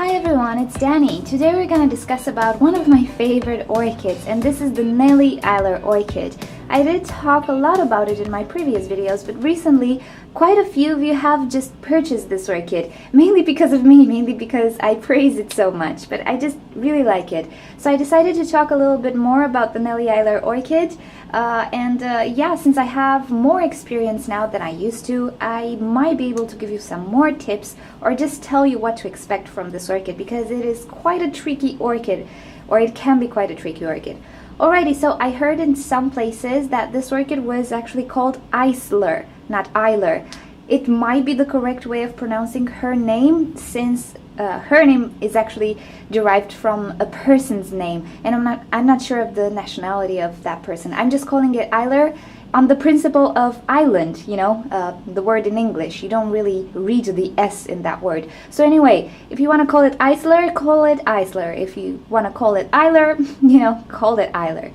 Hi everyone, it's Danny. Today we're going to discuss about one of my favorite orchids, and this is the Nelly Isler orchid. I did talk a lot about it in my previous videos, but recently quite a few of you have just purchased this orchid, mainly because of me, mainly because I praise it so much, but I just really like it. So I decided to talk a little bit more about the Nelly Isler orchid, yeah, since I have more experience now than I used to, I might be able to give you some more tips or just tell you what to expect from this orchid, because it is quite a tricky orchid, or it can be quite a tricky orchid. Alrighty, so I heard in some places that this orchid was actually called Isler, not Isler. It might be the correct way of pronouncing her name, since her name is actually derived from a person's name, and I'm not sure of the nationality of that person. I'm just calling it Isler on the principle of island, you know, the word in English. You don't really read the S in that word. So anyway, if you want to call it Isler, call it Isler. If you want to call it Isler, you know, call it Isler.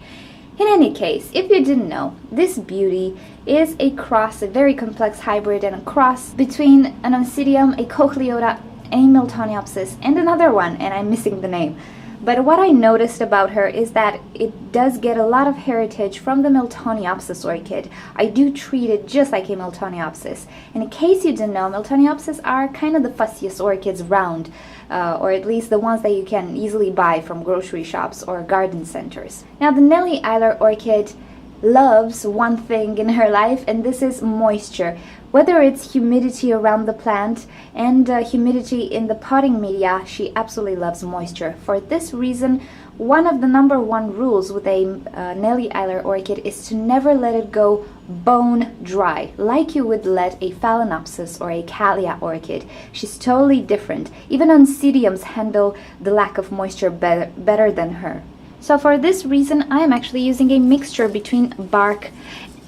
In any case, if you didn't know, this beauty is a cross, a very complex hybrid and a cross between an Oncidium, a Cochleota, a Miltoniopsis, and another one, and I'm missing the name. But what I noticed about her is that it does get a lot of heritage from the Miltoniopsis orchid. I do treat it just like a Miltoniopsis. And in case you didn't know, Miltoniopsis are kind of the fussiest orchids around, or at least the ones that you can easily buy from grocery shops or garden centers. Now, the Nelly Isler orchid loves one thing in her life, and this is moisture. Whether it's humidity around the plant and humidity in the potting media, she absolutely loves moisture. For this reason, one of the #1 rules with a Nelly Isler orchid is to never let it go bone dry, like you would let a Phalaenopsis or a Callia orchid. She's totally different. Even Oncidiums handle the lack of moisture better than her. So for this reason, I am actually using a mixture between bark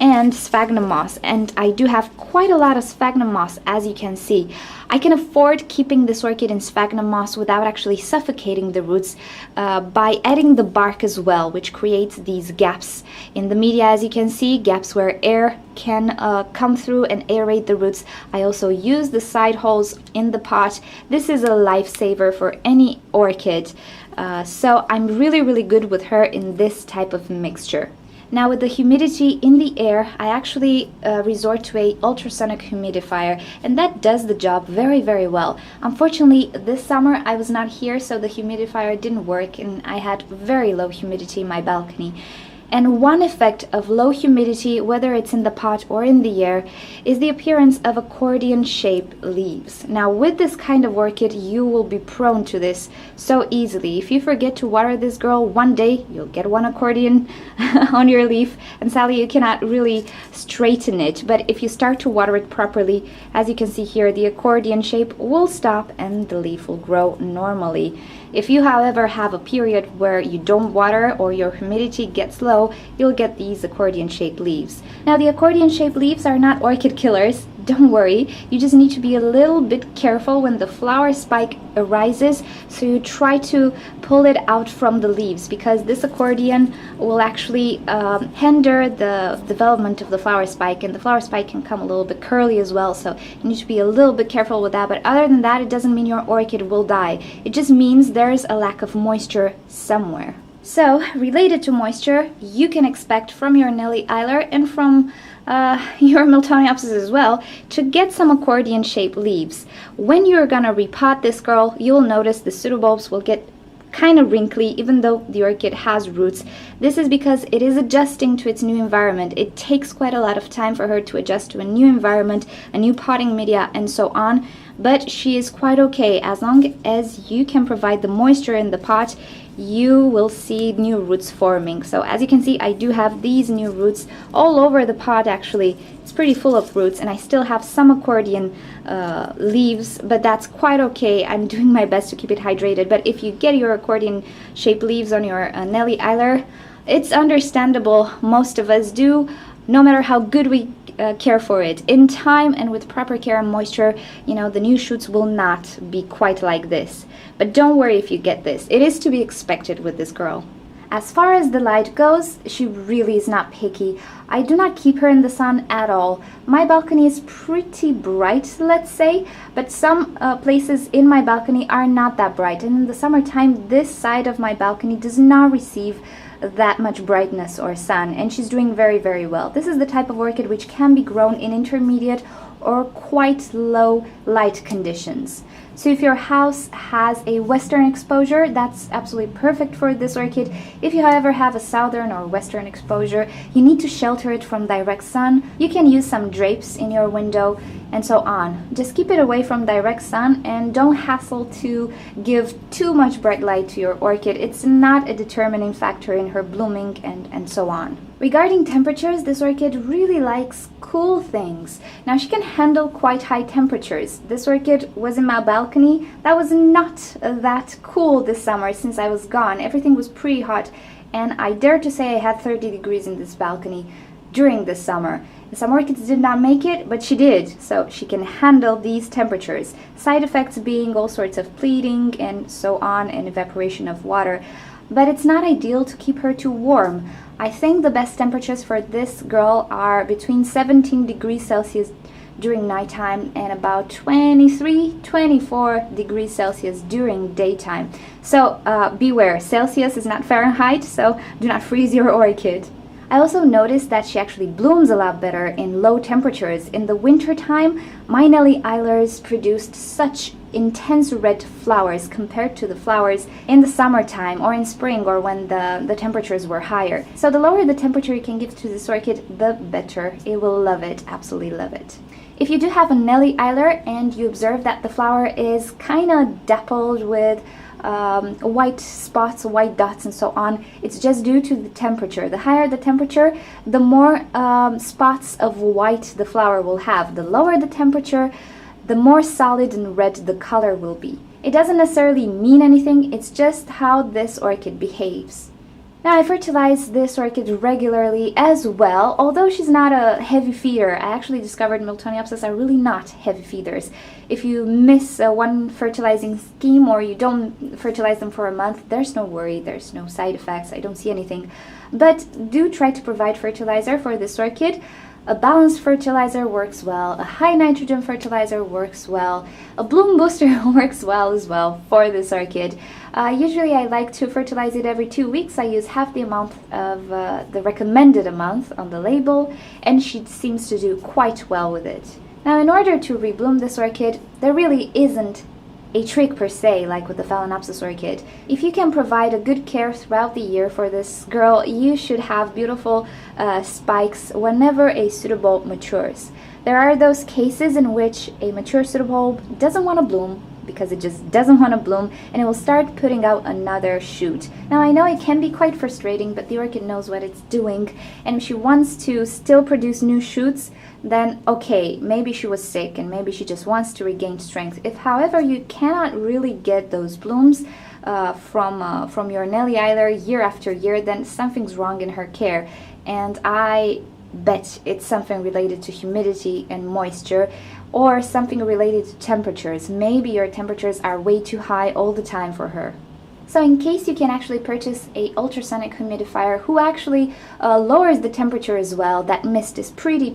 and sphagnum moss, and I do have quite a lot of sphagnum moss, as you can see. I can afford keeping this orchid in sphagnum moss without actually suffocating the roots by adding the bark as well, which creates these gaps in the media, as you can see, gaps where air can come through and aerate the roots. I also use the side holes in the pot. This is a lifesaver for any orchid, so I'm really good with her in this type of mixture. Now, with the humidity in the air, I actually resort to a ultrasonic humidifier, and that does the job very well. Unfortunately, this summer I was not here, so the humidifier didn't work, and I had very low humidity in my balcony. And one effect of low humidity, whether it's in the pot or in the air, is the appearance of accordion-shaped leaves. Now, with this kind of orchid, you will be prone to this so easily. If you forget to water this girl, one day you'll get one accordion on your leaf, and sadly you cannot really straighten it. But if you start to water it properly, as you can see here, the accordion shape will stop and the leaf will grow normally. If you, however, have a period where you don't water or your humidity gets low, you'll get these accordion-shaped leaves. Now, the accordion-shaped leaves are not orchid killers. Don't worry, you just need to be a little bit careful when the flower spike arises, so you try to pull it out from the leaves, because this accordion will actually hinder the development of the flower spike, and the flower spike can come a little bit curly as well, so you need to be a little bit careful with that. But other than that, it doesn't mean your orchid will die. It just means there's a lack of moisture somewhere. So, related to moisture, you can expect from your Nelly Isler and from your Miltoniopsis as well to get some accordion-shaped leaves. When you're gonna repot this girl, you'll notice the pseudobulbs will get kind of wrinkly, even though the orchid has roots. This is because it is adjusting to its new environment. It takes quite a lot of time for her to adjust to a new environment, a new potting media, and so on. But she is quite okay. As long as you can provide the moisture in the pot, you will see new roots forming. So as you can see, I do have these new roots all over the pot. Actually, it's pretty full of roots, and I still have some accordion leaves, but that's quite okay. I'm doing my best to keep it hydrated. But if you get your accordion shaped leaves on your Nelly Isler, it's understandable. Most of us do, no matter how good we care for it. In time and with proper care and moisture, you know, the new shoots will not be quite like this. But don't worry if you get this. It is to be expected with this girl. As far as the light goes, she really is not picky. I do not keep her in the sun at all. My balcony is pretty bright, let's say, but some places in my balcony are not that bright. And in the summertime, this side of my balcony does not receive that much brightness or sun, and she's doing very, very well. This is the type of orchid which can be grown in intermediate or quite low light conditions. So if your house has a western exposure, that's absolutely perfect for this orchid. If you, however, have a southern or western exposure, you need to shelter it from direct sun. You can use some drapes in your window and so on. Just keep it away from direct sun and don't hassle to give too much bright light to your orchid. It's not a determining factor in her blooming and so on. Regarding temperatures, this orchid really likes cool things. Now she can handle quite high temperatures. This orchid was in my balcony. That was not that cool this summer since I was gone. Everything was pretty hot, and I dare to say I had 30 degrees in this balcony during this summer. Some orchids did not make it, but she did, so she can handle these temperatures. Side effects being all sorts of bleeding and so on, and evaporation of water. But it's not ideal to keep her too warm. I think the best temperatures for this girl are between 17 degrees Celsius during nighttime and about 23-24 degrees Celsius during daytime. So beware, Celsius is not Fahrenheit, so do not freeze your orchid. I also noticed that she actually blooms a lot better in low temperatures. In the winter time, my Nelly Islers produced such intense red flowers compared to the flowers in the summertime or in spring or when the temperatures were higher. So the lower the temperature you can give to this orchid, the better. It will love it, absolutely love it. If you do have a Nelly Isler and you observe that the flower is kind of dappled with white spots, white dots and so on, it's just due to the temperature. The higher the temperature, the more spots of white the flower will have. The lower the temperature, the more solid and red the color will be. It doesn't necessarily mean anything, it's just how this orchid behaves. Now I fertilize this orchid regularly as well. Although she's not a heavy feeder, I actually discovered Miltoniopsis are really not heavy feeders. If you miss one fertilizing scheme or you don't fertilize them for a month, there's no worry, there's no side effects, I don't see anything. But do try to provide fertilizer for this orchid. A balanced fertilizer works well, a high nitrogen fertilizer works well, a bloom booster works well as well for this orchid. Usually I like to fertilize it every 2 weeks. I use half the amount of the recommended amount on the label, and she seems to do quite well with it. Now in order to rebloom this orchid, there really isn't a trick per se, like with the Phalaenopsis orchid. If you can provide a good care throughout the year for this girl, you should have beautiful spikes whenever a pseudobulb matures. There are those cases in which a mature pseudobulb doesn't want to bloom because it just doesn't want to bloom, and it will start putting out another shoot. Now I know it can be quite frustrating, but the orchid knows what it's doing, and if she wants to still produce new shoots, then okay, maybe she was sick and maybe she just wants to regain strength. If however you cannot really get those blooms from your Nelly Isler year after year, then something's wrong in her care, and I bet it's something related to humidity and moisture, or something related to temperatures. Maybe your temperatures are way too high all the time for her. So in case you can actually purchase a ultrasonic humidifier who actually lowers the temperature as well, that mist is pretty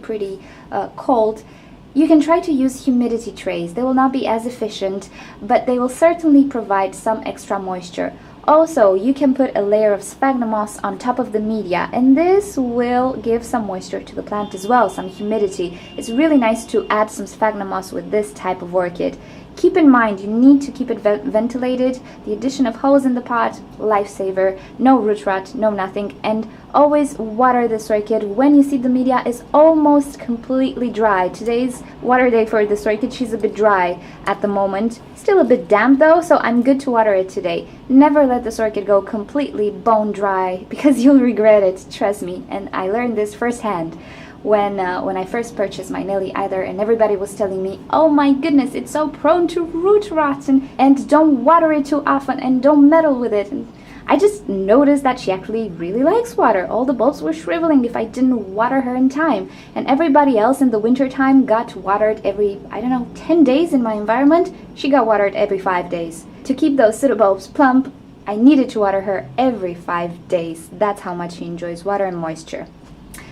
cold, you can try to use humidity trays. They will not be as efficient, but they will certainly provide some extra moisture. Also, you can put a layer of sphagnum moss on top of the media, and this will give some moisture to the plant as well, some humidity. It's really nice to add some sphagnum moss with this type of orchid. Keep in mind, you need to keep it ventilated. The addition of hose in the pot, lifesaver, no root rot, no nothing, and always water this orchid when you see the media is almost completely dry. Today's water day for this orchid, she's a bit dry at the moment. Still a bit damp though, so I'm good to water it today. Never let this orchid go completely bone dry because you'll regret it, trust me, and I learned this firsthand. When I first purchased my Nelly Isler, and everybody was telling me, oh my goodness, it's so prone to root rot, and don't water it too often and don't meddle with it. And I just noticed that she actually really likes water. All the bulbs were shriveling if I didn't water her in time, and everybody else in the winter time got watered every, I don't know, 10 days in my environment. She got watered every 5 days. To keep those pseudobulbs plump, I needed to water her every 5 days. That's how much she enjoys water and moisture.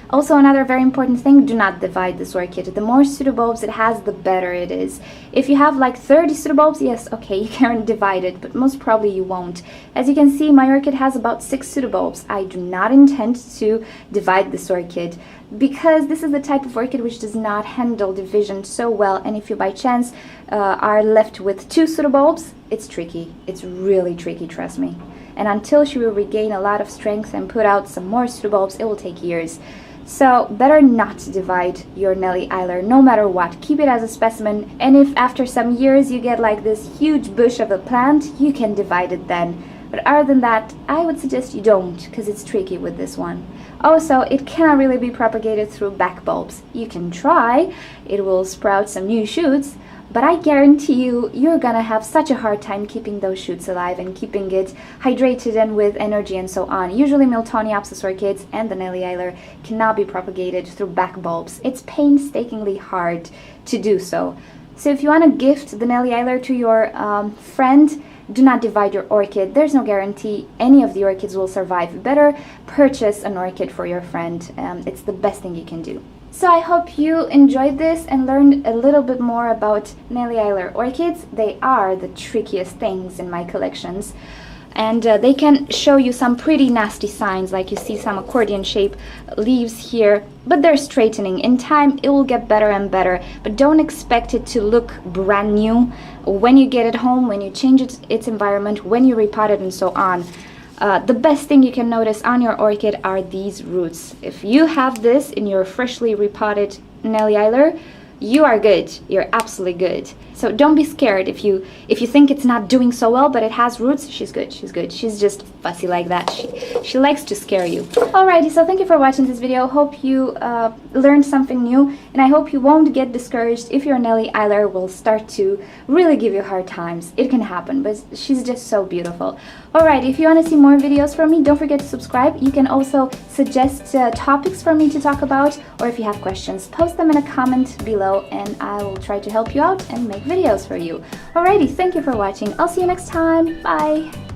Also, another very important thing, do not divide this orchid. The more pseudobulbs it has, the better it is. If you have like 30 pseudobulbs, yes, okay, you can divide it, but most probably you won't. As you can see, my orchid has about 6 pseudobulbs. I do not intend to divide this orchid because this is the type of orchid which does not handle division so well, and if you by chance are left with 2 pseudobulbs, it's tricky. It's really tricky, trust me. And until she will regain a lot of strength and put out some more pseudobulbs, it will take years. So better not divide your Nelly Isler no matter what. Keep it as a specimen, and if after some years you get like this huge bush of a plant, you can divide it then. But other than that, I would suggest you don't, because it's tricky with this one. Also, it cannot really be propagated through back bulbs. You can try, it will sprout some new shoots, but I guarantee you, you're gonna have such a hard time keeping those shoots alive and keeping it hydrated and with energy and so on. Usually Miltoniopsis orchids and the Nelly Isler cannot be propagated through back bulbs. It's painstakingly hard to do so. So if you want to gift the Nelly Isler to your friend, do not divide your orchid. There's no guarantee any of the orchids will survive. Better purchase an orchid for your friend. It's the best thing you can do. So I hope you enjoyed this and learned a little bit more about Nelly Isler orchids. They are the trickiest things in my collections, and they can show you some pretty nasty signs, like you see some accordion shape leaves here, but they're straightening. In time it will get better and better, but don't expect it to look brand new when you get it home, when you change its environment, when you repot it and so on. The best thing you can notice on your orchid are these roots. If you have this in your freshly repotted Nelly Isler, you are good. You're absolutely good. So don't be scared if you think it's not doing so well, but it has roots. She's good. She's good. She's just fussy like that. She likes to scare you. Alrighty, so thank you for watching this video. Hope you learned something new, and I hope you won't get discouraged if your Nelly Isler will start to really give you hard times. It can happen, but she's just so beautiful. Alright, if you want to see more videos from me, don't forget to subscribe. You can also suggest topics for me to talk about, or if you have questions, post them in a comment below and I will try to help you out and make videos for you. Alrighty, thank you for watching. I'll see you next time. Bye!